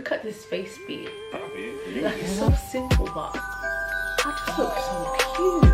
Look at this face beat. Like, it's so simple, but I just look so cute.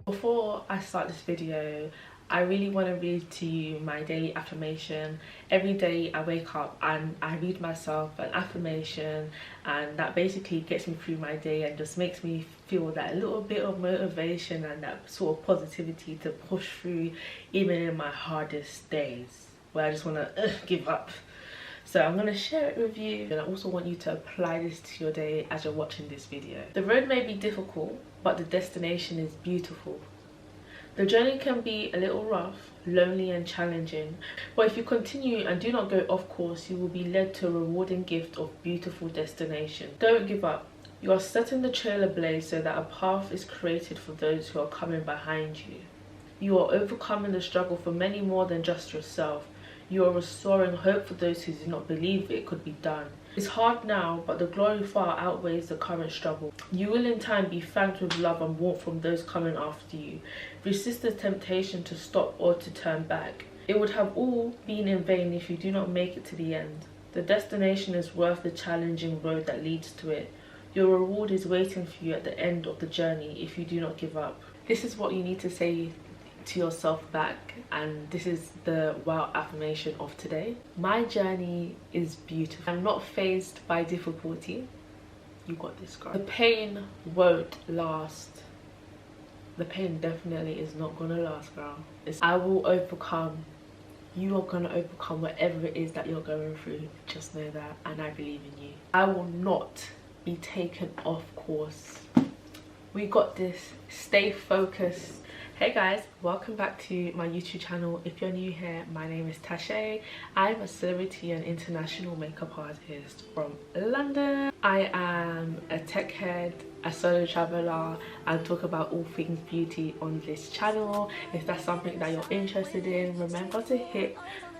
Before I start this video, I really want to read to you my daily affirmation. Every day I wake up and I read myself an affirmation, and that basically gets me through my day and just makes me feel that little bit of motivation and that sort of positivity to push through even in my hardest days where I just want to give up. So I'm going to share it with you, and I also want you to apply this to your day as you're watching this video. The road may be difficult, but the destination is beautiful. The journey can be a little rough, lonely and challenging, but if you continue and do not go off course, you will be led to a rewarding gift of beautiful destination. Don't give up. You are setting the trail ablaze so that a path is created for those who are coming behind you. You are overcoming the struggle for many more than just yourself. You are restoring hope for those who do not believe it could be done. It's hard now, but the glory far outweighs the current struggle. You will in time be thanked with love and warmth from those coming after you. Resist the temptation to stop or to turn back. It would have all been in vain if you do not make it to the end. The destination is worth the challenging road that leads to it. Your reward is waiting for you at the end of the journey if you do not give up. This is what you need to say to yourself back, and this is the wow affirmation of today. My journey is beautiful. I'm not fazed by difficulty. You got this, girl. The pain won't last. The pain definitely is not gonna last, girl. I will overcome. You are gonna overcome whatever it is that you're going through. Just know that, and I believe in you. I will not be taken off course. We got this. Stay focused. Hey guys, welcome back to my YouTube channel. If you're new here, my name is Tashay. I'm a celebrity and international makeup artist from London. I am a tech head, a solo traveler, and talk about all things beauty on this channel. If that's something that you're interested in, remember to hit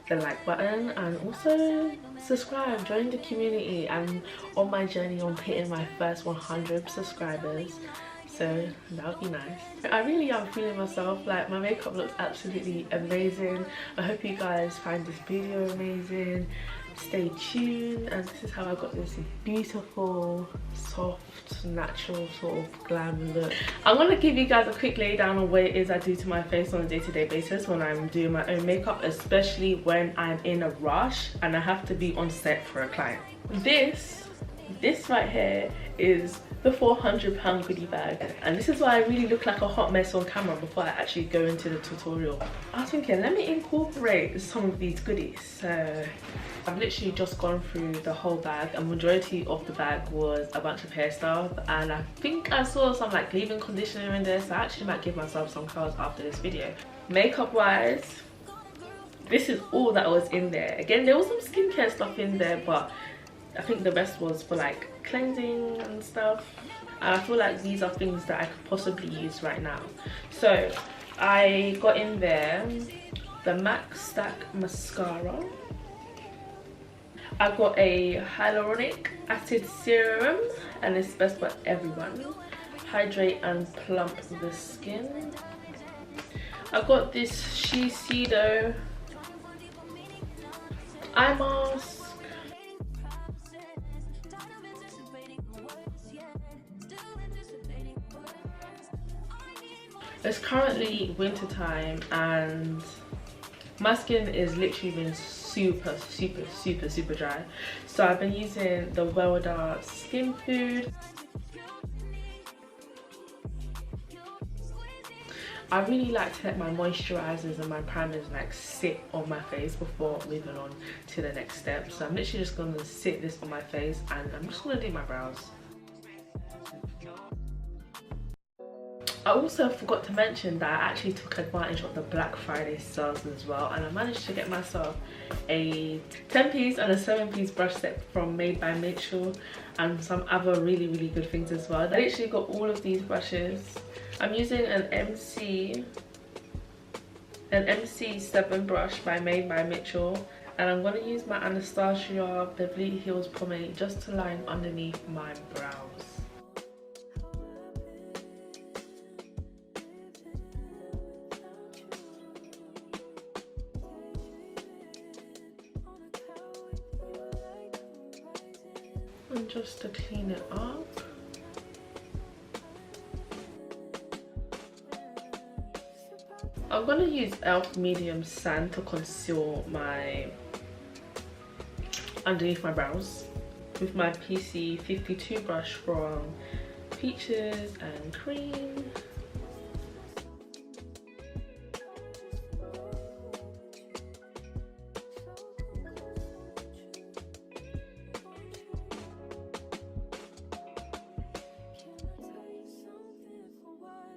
the like button and also subscribe, join the community. I'm on my journey on hitting my first 100 subscribers. So that would be nice. I really am feeling myself. Like, my makeup looks absolutely amazing. I hope you guys find this video amazing. Stay tuned, and this is how I got this beautiful, soft, natural sort of glam look. I'm gonna give you guys a quick lay down on what it is I do to my face on a day-to-day basis when I'm doing my own makeup, especially when I'm in a rush and I have to be on set for a client. This right here is the £400 goodie bag, and this is why I really look like a hot mess on camera before I actually go into the tutorial. I was thinking, let me incorporate some of these goodies. So I've literally just gone through the whole bag. A majority of the bag was a bunch of hair stuff, and I think I saw some like leave-in conditioner in there, so I actually might give myself some curls after this video. Makeup wise, this is all that was in there. Again, there was some skincare stuff in there, but I think the rest was for like cleansing and stuff, and I feel like these are things that I could possibly use right now. So I got in there the MAC Stack mascara. I got a hyaluronic acid serum, and it's best for everyone. Hydrate and plump the skin. I got this Shiseido eye mask. It's currently winter time and my skin is literally been super dry, so I've been using the Welda Skin Food. I really like to let my moisturizers and my primers like sit on my face before moving on to the next step. So I'm literally just going to sit this on my face, and I'm just going to do my brows. I also forgot to mention that I actually took advantage of the Black Friday sales as well, and I managed to get myself a 10-piece and a 7-piece brush set from Made by Mitchell, and some other really good things as well. I literally got all of these brushes. I'm using an MC 7 brush by Made by Mitchell, And I'm going to use my Anastasia Beverly Hills pomade just to line underneath my brows. And just to clean it up. I'm going to use e.l.f. medium sand to conceal my underneath my brows with my PC 52 brush from Peaches and Cream.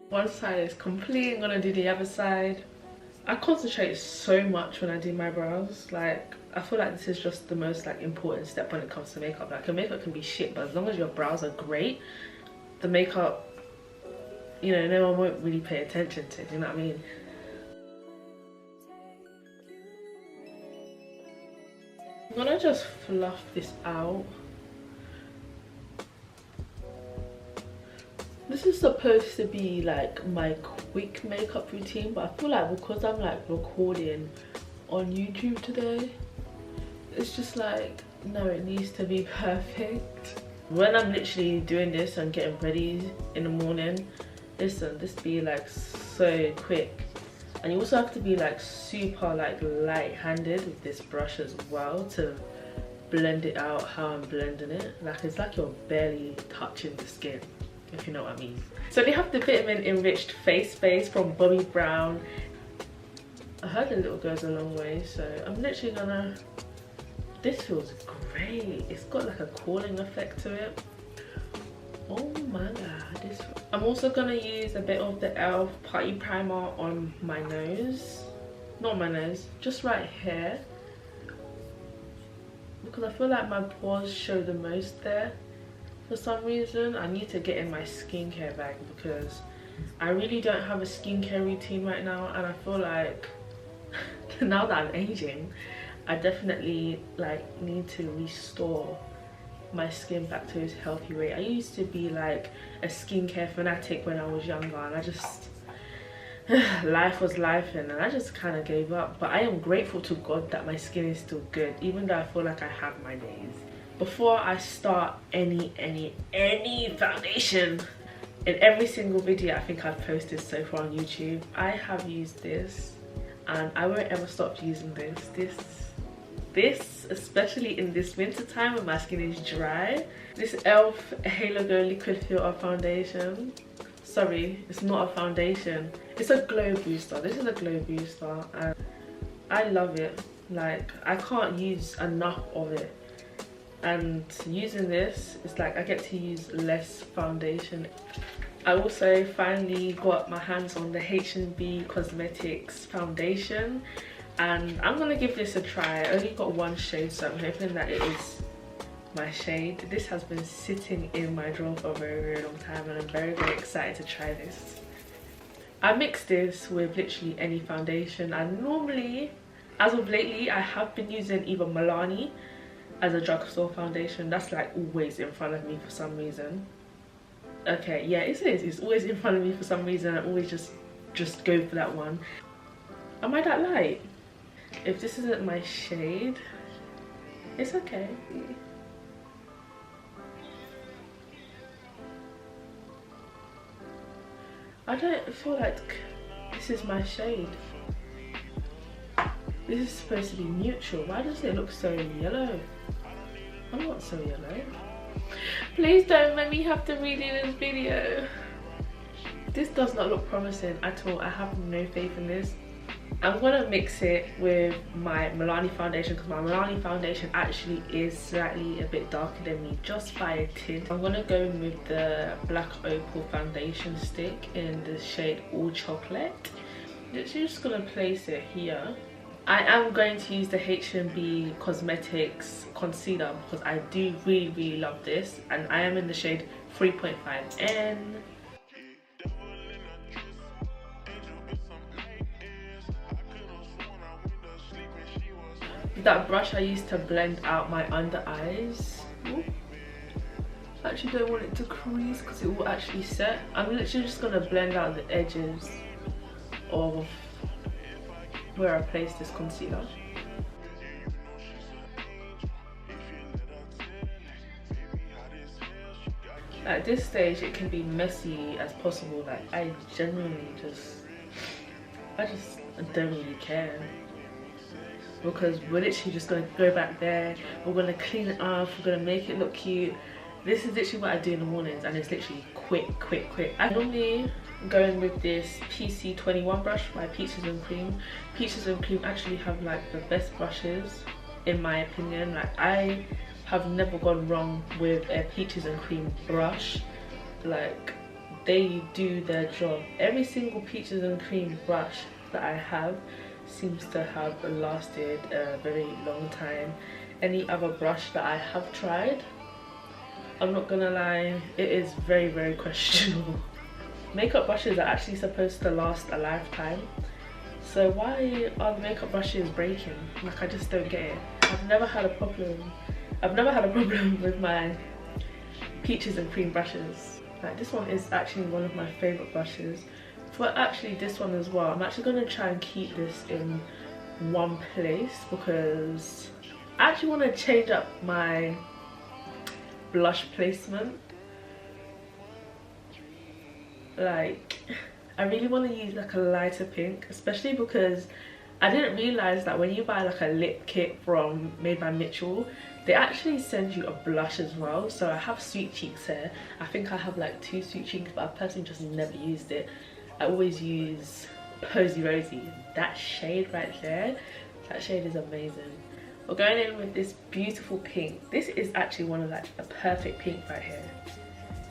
One side is complete, I'm gonna do the other side. I concentrate so much when I do my brows. Like, I feel like this is just the most like important step when it comes to makeup. Like, your makeup can be shit, but as long as your brows are great, the makeup, you know, no one won't really pay attention to, do you know what I mean? I'm gonna just fluff this out. This is supposed to be like my quick makeup routine, but I feel like because I'm like recording on YouTube today, it's just like, no, it needs to be perfect. When I'm literally doing this and getting ready in the morning, listen, this be like so quick. And you also have to be like super like light-handed with this brush as well to blend it out how I'm blending it. Like, it's like you're barely touching the skin, if you know what I mean. So they have the vitamin enriched face base from Bobbi Brown. I heard a little goes a long way, so I'm literally gonna, this feels great. It's got like a cooling effect to it. Oh my god, this. I'm also gonna use a bit of the e.l.f. Party Primer on my nose. Not my nose, just right here, because I feel like my pores show the most there. For some reason, I need to get in my skincare bag because I really don't have a skincare routine right now, and I feel like now that I'm aging, I definitely like need to restore my skin back to its healthy way. I used to be like a skincare fanatic when I was younger, and I just life was life, and I just kind of gave up. But I am grateful to God that my skin is still good, even though I feel like I have my days. Before I start any foundation, in every single video I think I've posted so far on YouTube, I have used this, and I won't ever stop using this, especially in this winter time when my skin is dry. This e.l.f. Halo Glow Liquid Filter Foundation. Sorry, it's not a foundation. It's a glow booster. This is a glow booster, and I love it. Like, I can't use enough of it. And using this, it's like I get to use less foundation. I also finally got my hands on the H&B Cosmetics foundation, and I'm gonna give this a try. I only got one shade, so I'm hoping that it is my shade. This has been sitting in my drawer for a very long time, and I'm very excited to try this. I mix this with literally any foundation, and normally, as of lately, I have been using either Milani as a drugstore foundation. That's like always in front of me for some reason. Okay, yeah, it is. It's always in front of me for some reason. I always just go for that one. Am I that light? If this isn't my shade, it's okay. I don't feel like this is my shade. This is supposed to be neutral. Why does it look so yellow? I'm not so yellow. Please don't make me have to redo this video. This does not look promising at all. I have no faith in this. I'm gonna mix it with my Milani foundation, because my Milani foundation actually is slightly a bit darker than me, just by a tint. I'm gonna go in with the Black Opal foundation stick in the shade All Chocolate. Literally just gonna place it here. I am going to use the H&B Cosmetics concealer because I do really love this, and I am in the shade 3.5N. that brush I used to blend out my under eyes. Ooh. I actually don't want it to crease because it will actually set. I'm literally just gonna blend out the edges of where I placed this concealer. At this stage it can be messy as possible. Like I genuinely I don't really care, because we're literally just gonna go back there, we're gonna clean it up, we're gonna make it look cute. This is literally what I do in the mornings, and it's literally quick. I normally go in with this PC21 brush by Peaches and Cream. Peaches and Cream actually have like the best brushes in my opinion. Like I have never gone wrong with a Peaches and Cream brush. Like they do their job. Every single Peaches and Cream brush that I have seems to have lasted a very long time. Any other brush that I have tried, I'm not gonna lie, it is very questionable. Makeup brushes are actually supposed to last a lifetime, so why are the makeup brushes breaking? Like I just don't get it. I've never had a problem with my Peaches and Cream brushes. Like this one is actually one of my favorite brushes. But actually this one as well, I'm actually gonna try and keep this in one place because I actually want to change up my blush placement. Like I really want to use like a lighter pink, especially because I didn't realize that when you buy like a lip kit from Made by Mitchell, they actually send you a blush as well. So I have Sweet Cheeks here. I think I have like 2 Sweet Cheeks, but I personally just never used it. I always use Posy Rosy. That shade right there, that shade is amazing. We're going in with this beautiful pink. This is actually one of like a perfect pink right here.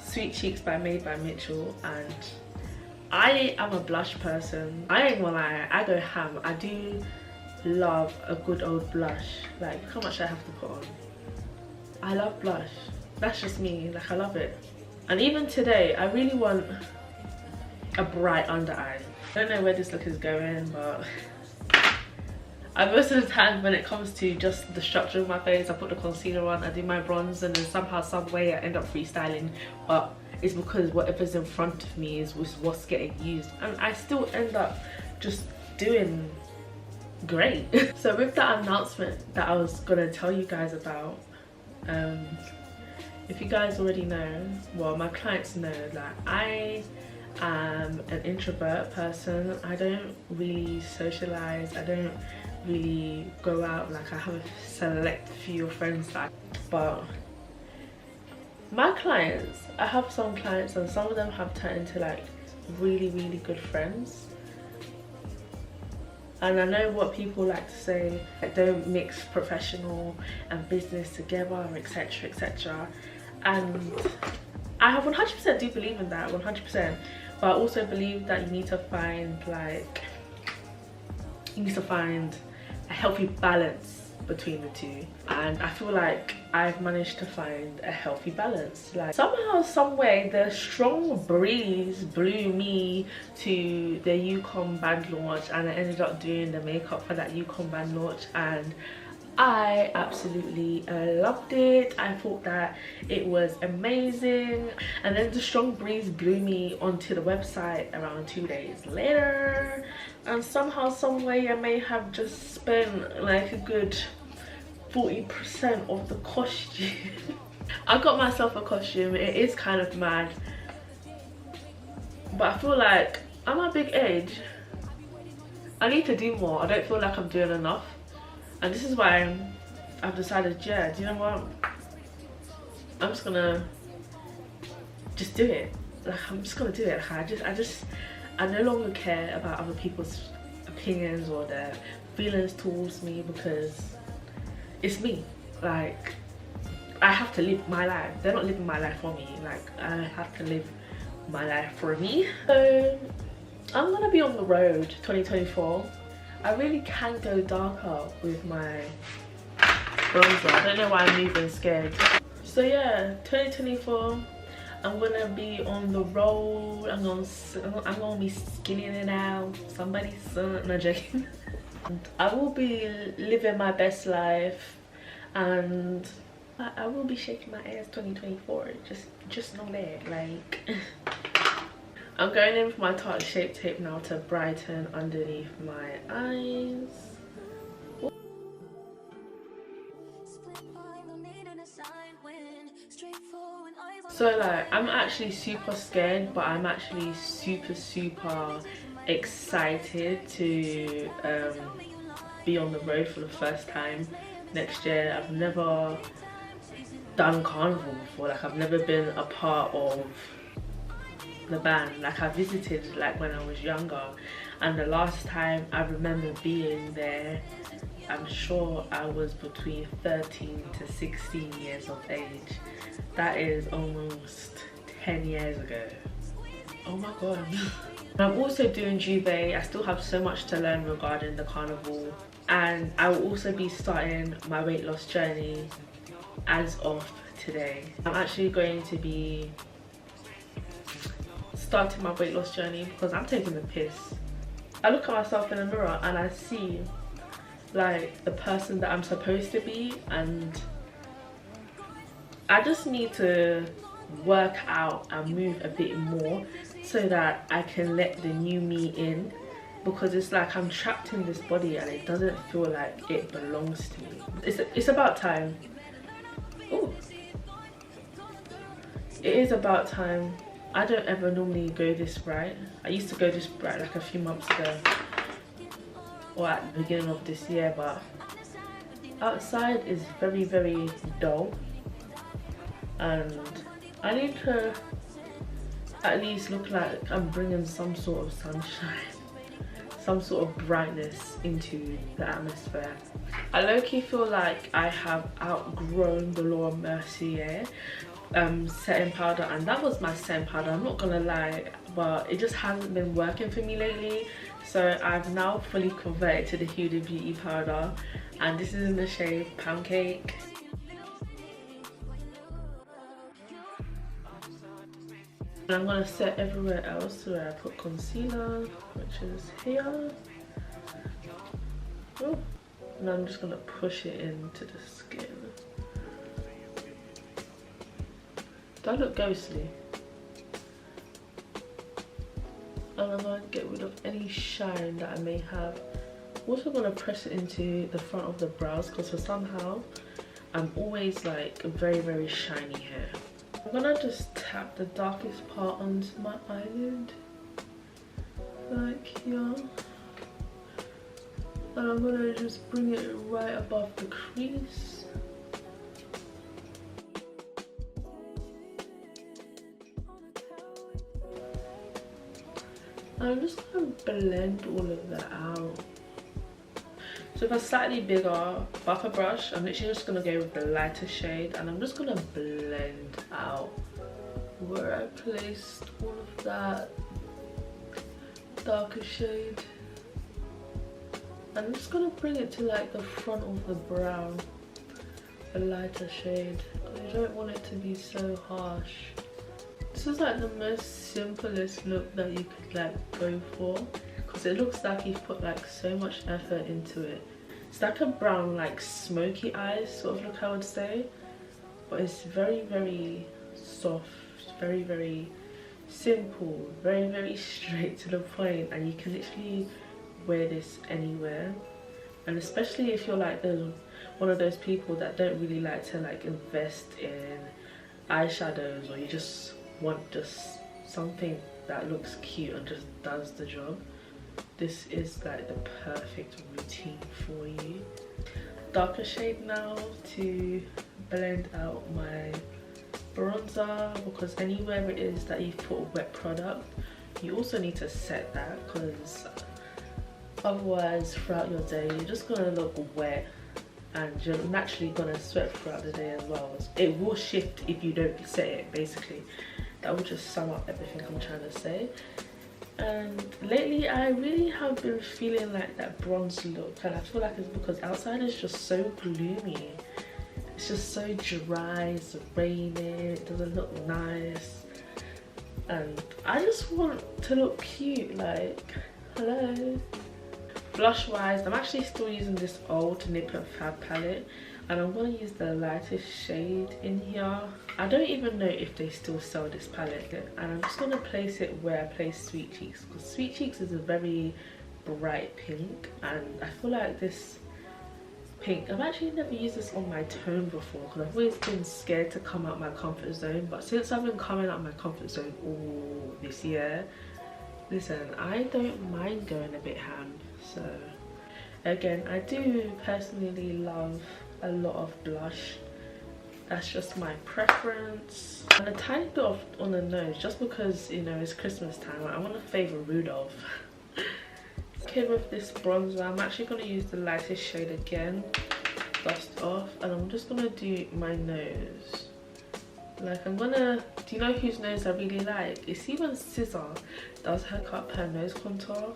Sweet Cheeks by Made by Mitchell. And I am a blush person. I ain't gonna lie, I go ham. I do love a good old blush. Like how much I have to put on. I love blush. That's just me. Like I love it. And even today I really want a bright under eye. I don't know where this look is going, but most of the time when it comes to just the structure of my face, I put the concealer on, I do my bronze, and then somehow, some way I end up freestyling. But it's because whatever's in front of me is what's getting used, and I still end up just doing great. So with that announcement that I was gonna tell you guys about, if you guys already know, well my clients know that I am an introvert person. I don't really socialize, I don't really go out. Like I have a select few friends that but my clients, I have some clients and some of them have turned into like really good friends. And I know what people like to say, like don't mix professional and business together, etc. And I have 100% do believe in that, 100%. But I also believe that you need to find a healthy balance between the two. And I feel like I've managed to find a healthy balance. Like somehow, some way, the strong breeze blew me to the Yukon band launch, and I ended up doing the makeup for that Yukon band launch, and I absolutely loved it. I thought that it was amazing. And then the strong breeze blew me onto the website around 2 days later, and somehow, some way, I may have just spent like a good 40% of the costume. I got myself a costume. It is kind of mad, but I feel like at my big age I need to do more. I don't feel like I'm doing enough. And this is why I've decided, yeah, do you know what? I'm just gonna do it. Like I'm just gonna do it. Like, I no longer care about other people's opinions or their feelings towards me, because it's me. Like I have to live my life. They're not living my life for me. Like I have to live my life for me. So I'm gonna be on the road 2024. I really can go darker with my bronzer. I don't know why I'm even scared. So yeah, 2024, I'm gonna be on the road. I'm gonna be skinning it out. Somebody's son. No, joking. I will be living my best life, and I will be shaking my ass 2024. Just know that. Like, I'm going in with my Tarte Shape Tape now to brighten underneath my eyes. So like, I'm actually super scared, but I'm actually super excited to be on the road for the first time next year. I've never done carnival before. Like, I've never been a part of the band. Like, I visited like when I was younger, and the last time I remember being there, I'm sure I was between 13 to 16 years of age. That is almost 10 years ago. Oh my god. I'm also doing Juvia. I still have so much to learn regarding the carnival, and I will also be starting my weight loss journey as of today. I'm actually going to be starting my weight loss journey because I'm taking the piss. I look at myself in the mirror and I see like the person that I'm supposed to be, and I just need to work out and move a bit more so that I can let the new me in, because it's like I'm trapped in this body and it doesn't feel like it belongs to me. It's about time. Ooh. It is about time. I don't ever normally go this bright. I used to go this bright like a few months ago, or at the beginning of this year, but outside is very dull, and I need to at least look like I'm bringing some sort of sunshine, some sort of brightness into the atmosphere. I low-key feel like I have outgrown the Laura Mercier setting powder, and that was my setting powder, I'm not gonna lie, but it just hasn't been working for me lately. So I've now fully converted to the Huda Beauty powder, and this is in the shade Pancake. And I'm gonna set everywhere else where I put concealer, which is here. Ooh. And I'm just gonna push it into the skin. Do I look ghostly? And I'm going to get rid of any shine that I may have. I'm also going to press it into the front of the brows, because for somehow I'm always like very shiny hair. I'm going to just tap the darkest part onto my eyelid, like here. And I'm going to just bring it right above the crease. I'm just going to blend all of that out. So with a slightly bigger buffer brush, I'm literally just going to go with the lighter shade, and I'm just going to blend out where I placed all of that darker shade. I'm just going to bring it to like the front of the brow, a lighter shade. I don't want it to be so harsh. This is like the most simplest look that you could like go for, because it looks like you've put like so much effort into it. It's like a brown, like smoky eyes sort of look, I would say, but it's very soft, very simple, very straight to the point, and you can literally wear this anywhere. And especially if you're like one of those people that don't really like to like invest in eyeshadows, or you just want just something that looks cute and just does the job, this is like the perfect routine for you. Darker shade now to blend out my bronzer, because anywhere it is that you've put a wet product, you also need to set that, because otherwise throughout your day you're just gonna look wet and you're naturally gonna sweat throughout the day as well. It will shift if you don't set it, basically. That will just sum up everything I'm trying to say. And lately I really have been feeling like that bronze look, and I feel like it's because outside is just so gloomy. It's just so dry, it's raining, it doesn't look nice, and I just want to look cute, like, hello. Blush wise, I'm actually still using this old Nip and Fab palette, and I'm going to use the lightest shade in here. I don't even know if they still sell this palette, and I'm just going to place it where I place Sweet Cheeks, because Sweet Cheeks is a very bright pink, and I feel like this pink, I've actually never used this on my tone before because I've always been scared to come out my comfort zone, but since I've been coming out my comfort zone all this year, listen, I don't mind going a bit ham. So again, I do personally love a lot of blush. That's just my preference, and a tiny bit of on the nose just because, you know, it's Christmas time. I want to favour Rudolph. Okay, with this bronzer, I'm actually going to use the lightest shade again, dust off, and I'm just going to do my nose. Like, I'm gonna, do you know whose nose I really like? You see when Scissor does hook up her nose contour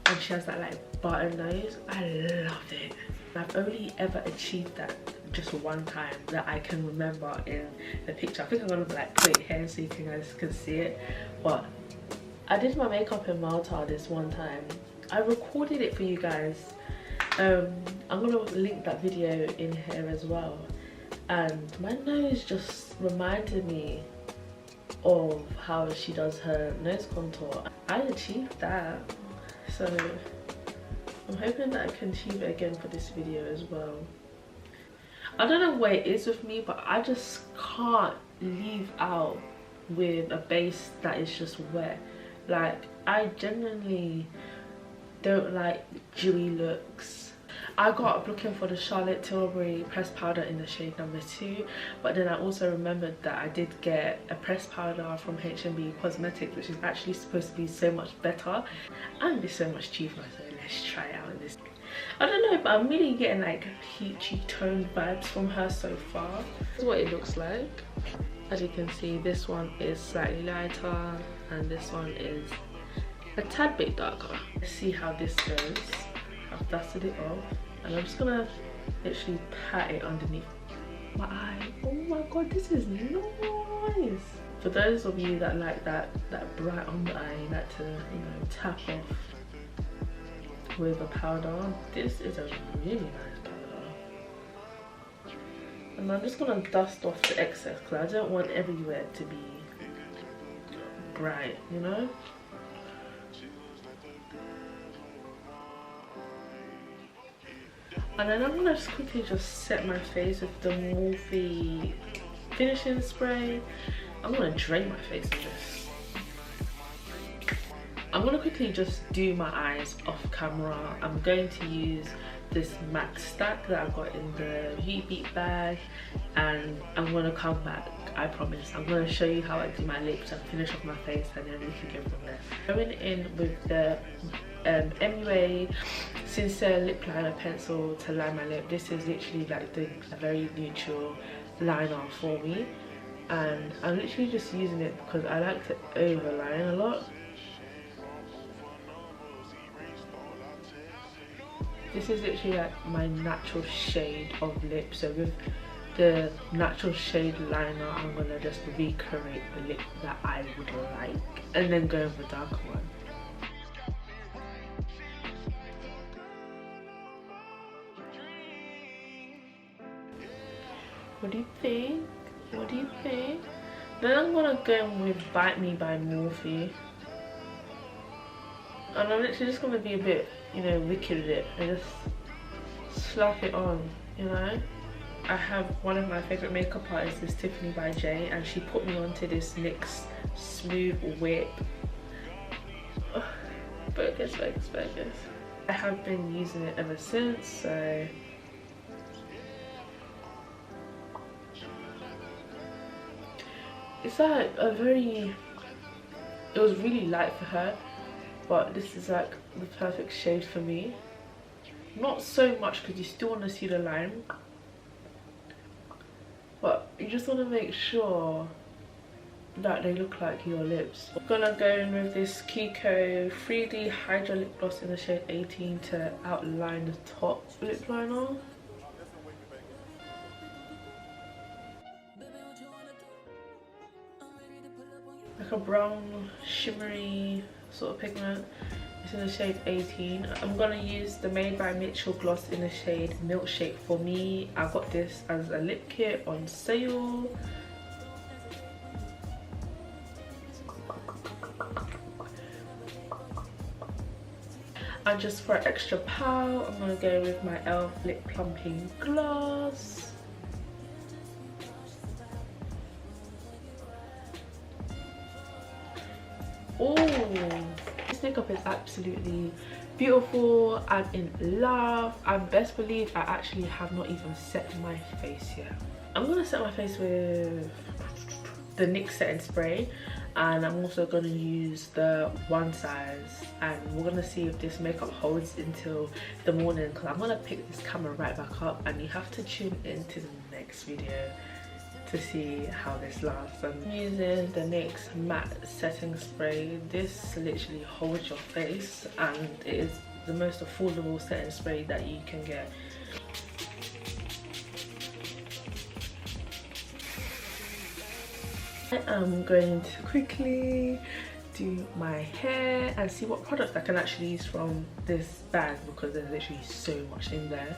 and she has that like butter nose? I love it. I've only ever achieved that just one time that I can remember in the picture. I think I'm gonna like put it here so you guys can see it, but I did my makeup in Malta this one time. I recorded it for you guys. I'm gonna link that video in here as well, and my nose just reminded me of how she does her nose contour. I achieved that, so I'm hoping that I can achieve it again for this video as well. I don't know what it is with me, but I just can't leave out with a base that is just wet. Like, I genuinely don't like dewy looks. I got up looking for the Charlotte Tilbury pressed powder in the shade number 2, but then I also remembered that I did get a pressed powder from H&B Cosmetics, which is actually supposed to be so much better and be so much cheaper, so let's try out this. I don't know, but I'm really getting like peachy toned vibes from her so far. This is what it looks like. As you can see, this one is slightly lighter and this one is a tad bit darker. Let's see how this goes. I've dusted it off and I'm just gonna literally pat it underneath my eye. Oh my god, this is nice. For those of you that like that bright under eye, you like to, you know, tap off with a powder, this is a really nice powder. And I'm just gonna dust off the excess because I don't want everywhere to be bright, you know. And then I'm gonna just quickly just set my face with the Morphe finishing spray. I'm gonna drain my face with this. I'm gonna quickly just do my eyes off camera. I'm going to use this MAC stack that I've got in the Beauty Beat bag, and I'm gonna come back, I promise. I'm gonna show you how I do my lips and finish off my face, and then we can go from there. Going in with the MUA Sincere lip liner pencil to line my lip. This is literally like a very neutral liner for me, and I'm literally just using it because I like to overline a lot. This is literally like my natural shade of lip, so with the natural shade liner I'm gonna just recreate the lip that I would like and then go with the darker one. What do you think? What do you think? Then I'm gonna go with Bite Me by Morphe. And I'm literally just gonna be a bit, you know, wicked with it and just slap it on, you know. I have one of my favourite makeup artists is Tiffany by J, and she put me onto this NYX Smooth Whip. Focus, focus, focus. I have been using it ever since, so it's like a very, it was really light for her, but this is like the perfect shade for me. Not so much because you still want to see the line, but you just want to make sure that they look like your lips. I'm gonna go in with this Kiko 3D Hydra Lip Gloss in the shade 18 to outline the top lip liner. like a brown shimmery sort of pigment. It's in the shade 18. I'm gonna use the Made by Mitchell gloss in the shade Milkshake for me. I got this as a lip kit on sale. And just for extra pow, I'm gonna go with my e.l.f. lip plumping gloss. Oh, this makeup is absolutely beautiful. I'm in love, and best believe I actually have not even set my face yet. I'm gonna set my face with the NYX setting spray, and I'm also going to use the One Size, and we're going to see if this makeup holds until the morning, because I'm going to pick this camera right back up, and you have to tune into the next video to see how this lasts. I'm using the NYX matte setting spray. This literally holds your face, and it is the most affordable setting spray that you can get. I'm going to quickly do my hair and see what product I can actually use from this bag, because there's literally so much in there.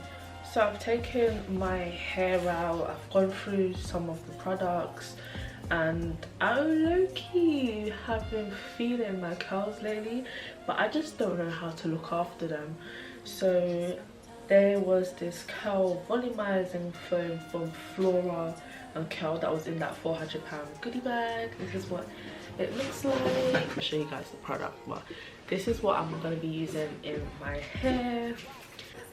So I've taken my hair out, I've gone through some of the products, and I low-key have been feeling my curls lately, but I just don't know how to look after them. So there was this curl volumizing foam from Flora and Curl that was in that £400 goodie bag. This is what it looks like. I'll show you guys the product, but this is what I'm going to be using in my hair.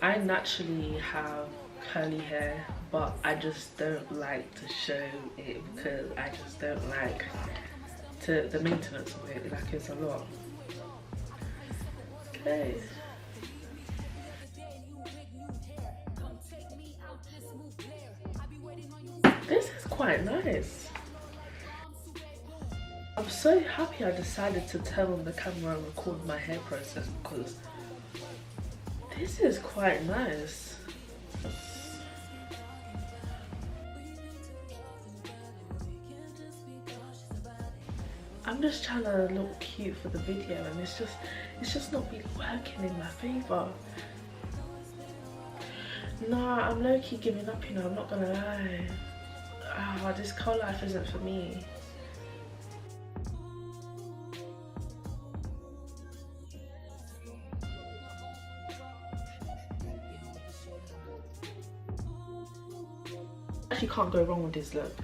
I naturally have curly hair, but I just don't like to show it because I just don't like the maintenance of it. Like, it's a lot. Okay. This is quite nice. I'm so happy I decided to turn on the camera and record my hair process, because this is quite nice. I'm just trying to look cute for the video, and it's just not really working in my favour. Nah, I'm low-key giving up, you know, I'm not gonna lie. Ah, this curl life isn't for me. Actually can't go wrong with this look.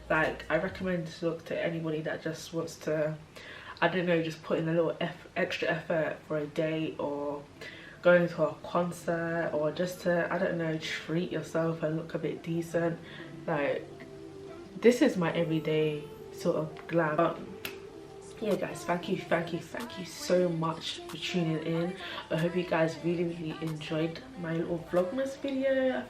Like, I recommend this look to anybody that just wants to, I don't know, just put in a little extra effort for a date, or going to a concert, or just to, I don't know, treat yourself and look a bit decent. Like, this is my everyday sort of glam. But yeah guys, thank you so much for tuning in. I hope you guys really enjoyed my little Vlogmas video.